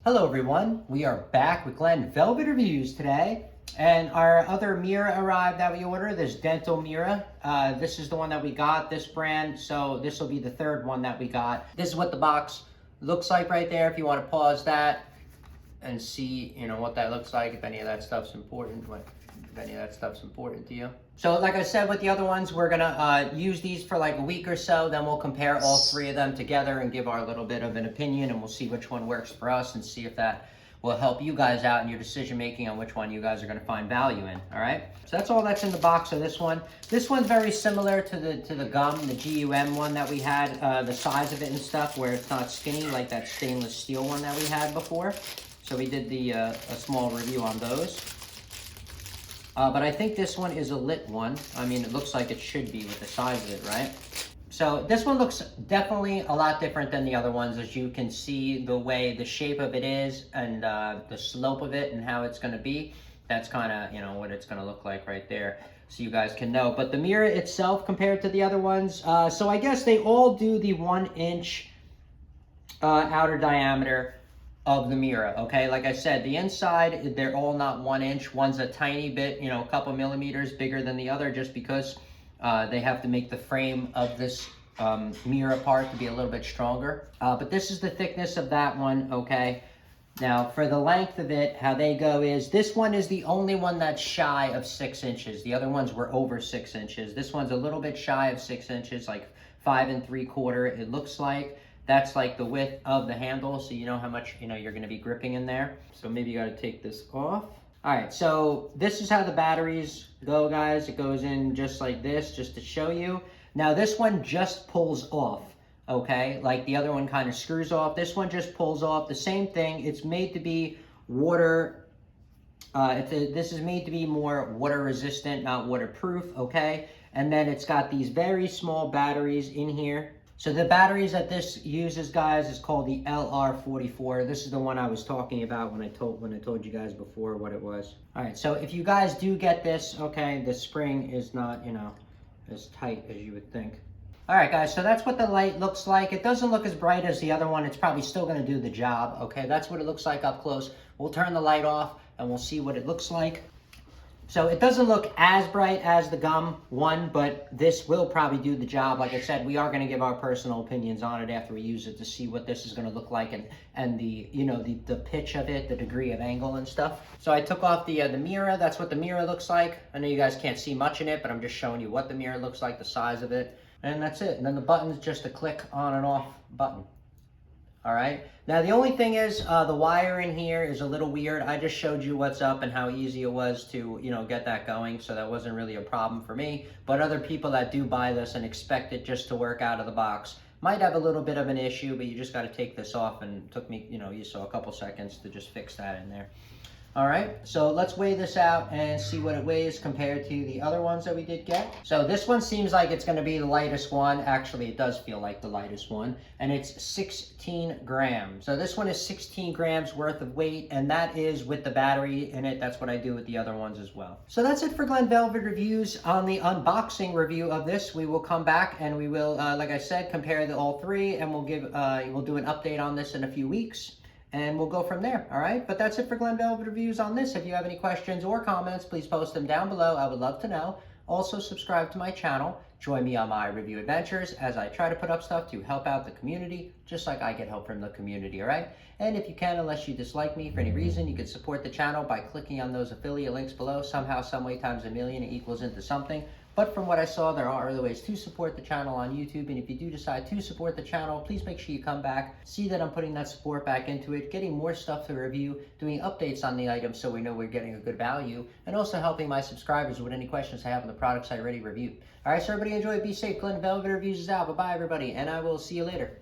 Hello everyone, we are back with Glenn Velvet Reviews today, and our other mirror arrived that we ordered, this dental mirror. This is the one that we got, this brand, so this will be the third one that we got. This is what the box looks like right there, if you want to pause that and see, what that looks like, if any of that stuff's important, if any of that stuff's important to you. So like I said with the other ones, we're gonna use these for like a week or so, then we'll compare all three of them together and give our little bit of an opinion, and we'll see which one works for us and see if that will help you guys out in your decision making on which one you guys are gonna find value in, all right? So that's all that's in the box of this one. This one's very similar to the gum, the GUM one that we had, the size of it and stuff, where it's not skinny like that stainless steel one that we had before. So we did a small review on those. But I think this one is a lit one. I mean, it looks like it should be with the size of it, right? So this one looks definitely a lot different than the other ones. As you can see, the way the shape of it is and the slope of it and how it's gonna be, that's kind of, what it's gonna look like right there. So you guys can know. But the mirror itself compared to the other ones, so I guess they all do the 1 inch outer diameter of the mirror, okay? Like I said, the inside, they're all not 1 inch. One's a tiny bit, a couple millimeters bigger than the other, just because they have to make the frame of this mirror part to be a little bit stronger. But this is the thickness of that one, okay? Now, for the length of it, how they go is, this one is the only one that's shy of 6 inches. The other ones were over 6 inches. This one's a little bit shy of 6 inches, like 5 3/4, it looks like. That's like the width of the handle, so you know how much, you're gonna be gripping in there. So maybe you gotta take this off. All right, so this is how the batteries go, guys. It goes in just like this, just to show you. Now this one just pulls off, okay? Like the other one kind of screws off. This one just pulls off. The same thing, it's made to be water, this is made to be more water resistant, not waterproof, okay? And then it's got these very small batteries in here. So the batteries that this uses, guys, is called the LR44. This is the one I was talking about when I told you guys before what it was. All right, so if you guys do get this, okay, the spring is not, as tight as you would think. All right, guys, so that's what the light looks like. It doesn't look as bright as the other one. It's probably still gonna do the job, okay? That's what it looks like up close. We'll turn the light off and we'll see what it looks like. So it doesn't look as bright as the gum one, but this will probably do the job. Like I said, we are going to give our personal opinions on it after we use it to see what this is going to look like and the the pitch of it, the degree of angle and stuff. So I took off the mirror. That's what the mirror looks like. I know you guys can't see much in it, but I'm just showing you what the mirror looks like, the size of it, and that's it. And then the button's just a click on and off button. All right. Now, the only thing is the wire in here is a little weird. I just showed you what's up and how easy it was to, get that going. So that wasn't really a problem for me. But other people that do buy this and expect it just to work out of the box might have a little bit of an issue, but you just got to take this off. And it took me, you saw a couple seconds to just fix that in there. All right, so let's weigh this out and see what it weighs compared to the other ones that we did get. So this one seems like it's gonna be the lightest one. Actually, it does feel like the lightest one, and it's 16 grams. So this one is 16 grams worth of weight, and that is with the battery in it. That's what I do with the other ones as well. So that's it for Glenn Velvet Reviews on the unboxing review of this. We will come back and we will, like I said, compare all three, and we'll do an update on this in a few weeks. And we'll go from there, all right? But that's it for Glenn Velvet Reviews on this. If you have any questions or comments, please post them down below. I would love to know. Also, subscribe to my channel. Join me on my review adventures as I try to put up stuff to help out the community, just like I get help from the community, all right? And if you can, unless you dislike me for any reason, you can support the channel by clicking on those affiliate links below. Somehow, some way, times a million, it equals into something. But from what I saw, there are other ways to support the channel on YouTube. And if you do decide to support the channel, please make sure you come back, see that I'm putting that support back into it, getting more stuff to review, doing updates on the items so we know we're getting a good value, and also helping my subscribers with any questions I have on the products I already reviewed. All right, so everybody enjoy, be safe. Glenn Velvet Reviews is out. Bye-bye, everybody, and I will see you later.